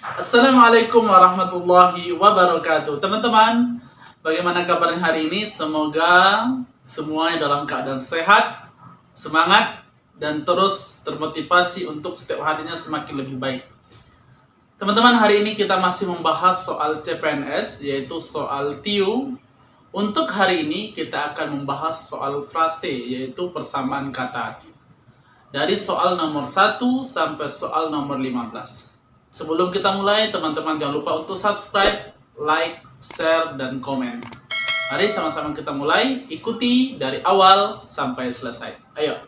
Assalamualaikum warahmatullahi wabarakatuh. Teman-teman, bagaimana kabarnya hari ini? Semoga semuanya dalam keadaan sehat, semangat, dan terus termotivasi untuk setiap harinya semakin lebih baik. Teman-teman, hari ini kita masih membahas soal CPNS, yaitu soal TIU. Untuk hari ini kita akan membahas soal frase, yaitu persamaan kata. Dari soal nomor 1 sampai soal nomor 15. Sebelum kita mulai, teman-teman jangan lupa untuk subscribe, like, share, dan komen. Mari sama-sama kita mulai, ikuti dari awal sampai selesai. Ayo.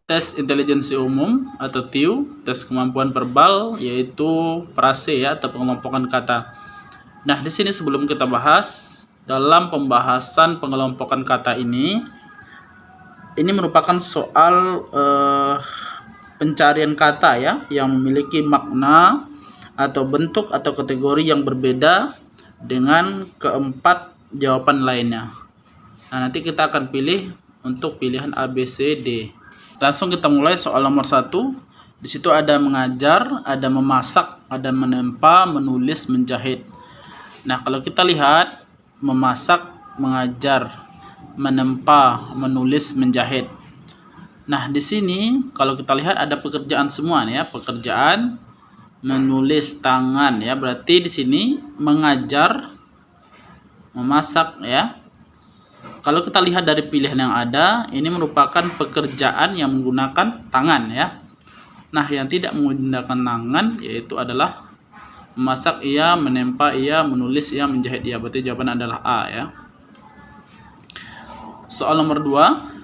Tes intelijensi umum atau TIU, tes kemampuan verbal, yaitu frase ya atau pengelompokan kata. Nah, di sini sebelum kita bahas, dalam pembahasan pengelompokan kata ini merupakan soal pencarian kata ya yang memiliki makna atau bentuk atau kategori yang berbeda dengan keempat jawaban lainnya. Nah, nanti kita akan pilih untuk pilihan A, B, C, D. Langsung kita mulai soal nomor 1. Di situ ada mengajar, ada memasak, ada menempa, menulis, menjahit. Nah, kalau kita lihat memasak, mengajar, menempa, menulis, menjahit. Nah, di sini kalau kita lihat ada pekerjaan semua nih ya, pekerjaan, menulis, tangan ya. Berarti di sini mengajar, memasak ya. Kalau kita lihat dari pilihan yang ada, ini merupakan pekerjaan yang menggunakan tangan ya. Nah, yang tidak menggunakan tangan yaitu adalah memasak iya, menempa iya, menulis iya, menjahit iya. Berarti jawaban adalah A ya. Soal nomor 2.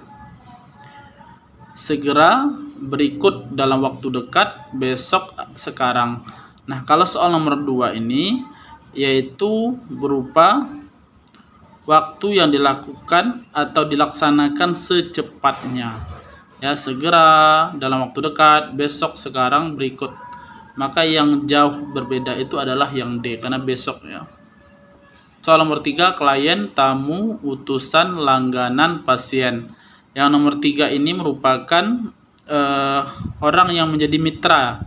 Segera, berikut, dalam waktu dekat, besok, sekarang. Nah, kalau soal nomor 2 ini yaitu berupa waktu yang dilakukan atau dilaksanakan secepatnya. Ya, segera, dalam waktu dekat, besok, sekarang, berikut. Maka yang jauh berbeda itu adalah yang D karena besok ya. Soal nomor 3, klien, tamu, utusan, langganan, pasien. Yang nomor 3 ini merupakan orang yang menjadi mitra.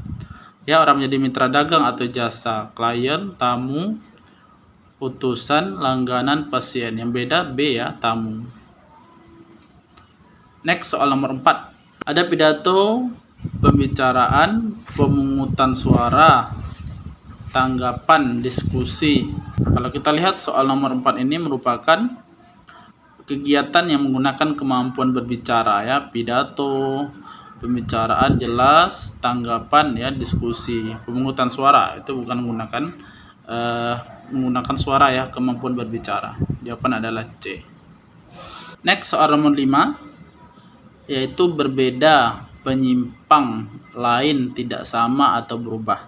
Ya, orang menjadi mitra dagang atau jasa. Klien, tamu, utusan, langganan, pasien. Yang beda B ya, tamu. Next, soal nomor 4. Ada pidato, pembicaraan, pemungutan suara, tanggapan, diskusi. Kalau kita lihat soal nomor 4 ini merupakan kegiatan yang menggunakan kemampuan berbicara ya, pidato, pembicaraan jelas, tanggapan ya, diskusi, pemungutan suara itu bukan menggunakan suara ya, kemampuan berbicara. Jawaban adalah C. Next, soal nomor 5 yaitu berbeda, penyimpang, lain, tidak sama atau berubah.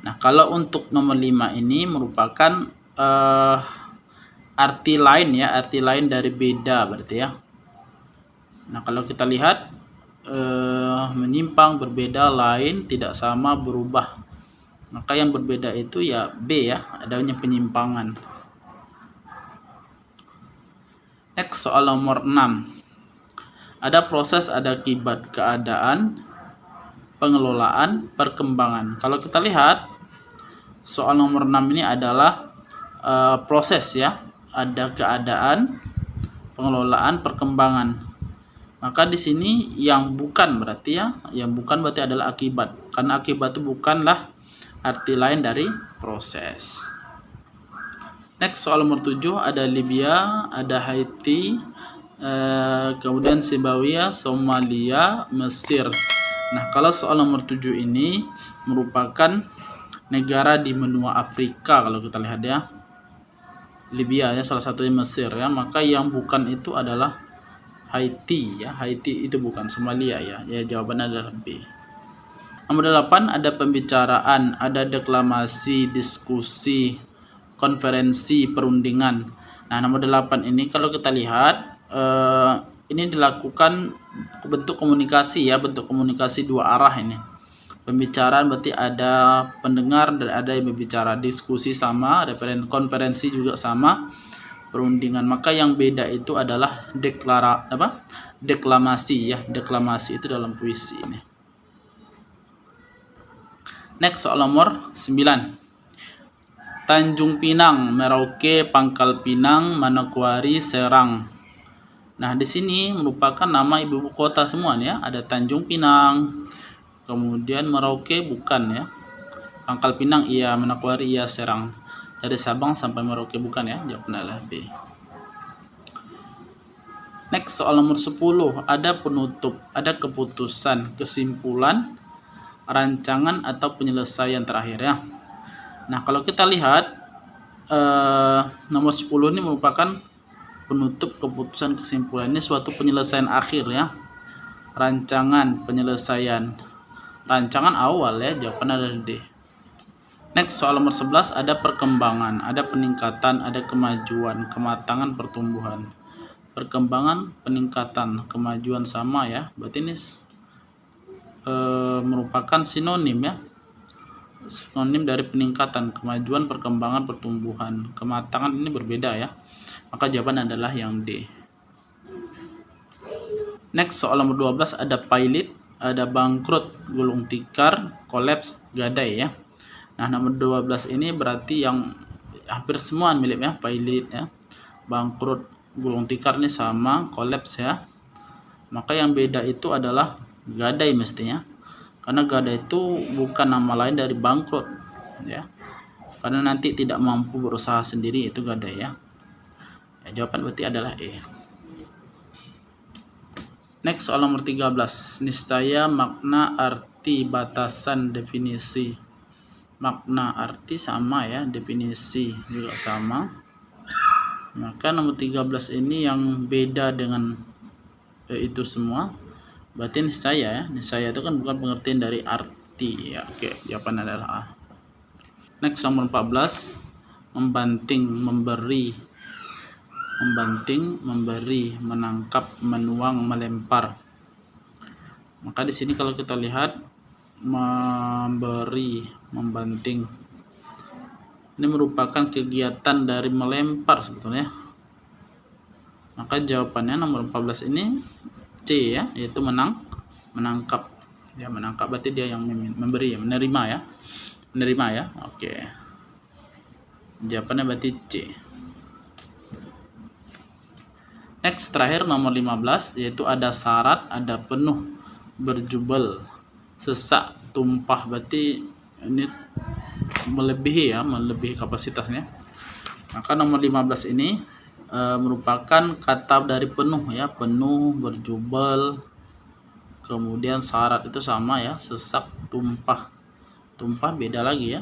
Nah, kalau untuk nomor 5 ini merupakan arti lain ya, arti lain dari beda berarti ya. Nah, kalau kita lihat menyimpang, berbeda, lain, tidak sama, berubah, maka yang berbeda itu ya B ya, adanya penyimpangan. Next, soal nomor 6. Ada proses, ada akibat, keadaan, pengelolaan, perkembangan. Kalau kita lihat soal nomor 6 ini adalah proses ya, ada keadaan, pengelolaan, perkembangan. Maka di sini yang bukan berarti ya, yang bukan berarti adalah akibat. Karena akibat itu bukanlah arti lain dari proses. Next, soal nomor 7 ada Libya, ada Haiti, kemudian Zimbabwe, Somalia, Mesir. Nah, kalau soal nomor 7 ini merupakan negara di benua Afrika kalau kita lihat ya. Libya ya, salah satunya Mesir ya, maka yang bukan itu adalah Haiti ya, Haiti itu bukan, Somalia ya, jawabannya adalah B. Nomor 8 ada pembicaraan, ada deklamasi, diskusi, konferensi, perundingan. Nah, nomor 8 ini kalau kita lihat ini dilakukan bentuk komunikasi ya, bentuk komunikasi dua arah ini. Pembicaraan berarti ada pendengar dan ada yang berbicara, diskusi sama, konferensi juga sama, perundingan. Maka yang beda itu adalah deklamasi ya, deklamasi itu dalam puisi ini. Next soal nomor 9. Tanjung Pinang, Merauke, Pangkal Pinang, Manokwari, Serang. Nah, di sini merupakan nama ibu kota semua nih ya. Ada Tanjung Pinang, kemudian Merauke bukan ya. Pangkal Pinang iya, Manokwari iya, Serang. Dari Sabang sampai Merauke bukan ya. Jawabannya adalah B. Next soal nomor 10. Ada penutup, ada keputusan, kesimpulan, rancangan atau penyelesaian terakhir ya. Nah, kalau kita lihat nomor 10 ini merupakan penutup, keputusan, kesimpulan. Ini suatu penyelesaian akhir ya. Rancangan, penyelesaian. Rancangan awal ya, jawaban adalah D. Next soal nomor 11, ada perkembangan, ada peningkatan, ada kemajuan, kematangan, pertumbuhan. Perkembangan, peningkatan, kemajuan sama ya. Berarti ini merupakan sinonim ya. Sinonim dari peningkatan, kemajuan, perkembangan, pertumbuhan. Kematangan ini berbeda ya. Maka jawaban adalah yang D. Next soal nomor 12, ada pilot, ada bangkrut, gulung tikar, kolaps, gadai ya. Nah, nomor 12 ini berarti yang hampir semua mirip ya, pilot ya. Bangkrut, gulung tikar ini sama, kolaps ya. Maka yang beda itu adalah gadai mestinya. Karena gadai itu bukan nama lain dari bangkrut ya. Karena nanti tidak mampu berusaha sendiri, itu gadai ya. Jawaban berarti adalah E. Next soal nomor 13. Niscaya, makna, arti, batasan, definisi. Makna, arti sama ya, definisi juga sama. Maka nomor 13 ini yang beda dengan itu semua. Berarti niscaya ya. Niscaya itu kan bukan pengertian dari arti ya. Oke, jawaban adalah A. Next nomor 14. Membanting, memberi. Membanting, memberi, menangkap, menuang, melempar. Maka di sini kalau kita lihat memberi, membanting, ini merupakan kegiatan dari melempar sebetulnya. Maka jawabannya nomor 14 ini C ya, yaitu menangkap. Ya, menangkap berarti dia yang memberi ya, menerima ya. Menerima ya. Oke. Jawabannya berarti C. Next terakhir nomor 15, yaitu ada syarat, ada penuh, berjubel, sesak, tumpah. Berarti ini melebihi ya, melebihi kapasitasnya. Maka nomor 15 ini merupakan kata dari penuh ya, penuh, berjubel, kemudian syarat itu sama ya, sesak, tumpah. Tumpah beda lagi ya.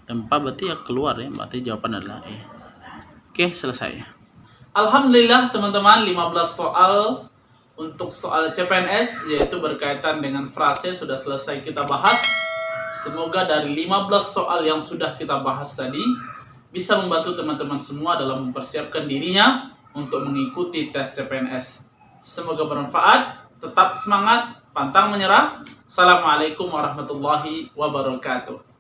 Tumpah berarti ya keluar ya, berarti jawaban adalah E. Oke, selesai. Alhamdulillah teman-teman, 15 soal untuk soal CPNS yaitu berkaitan dengan frase sudah selesai kita bahas. Semoga dari 15 soal yang sudah kita bahas tadi bisa membantu teman-teman semua dalam mempersiapkan dirinya untuk mengikuti tes CPNS. Semoga bermanfaat, tetap semangat, pantang menyerah. Assalamualaikum warahmatullahi wabarakatuh.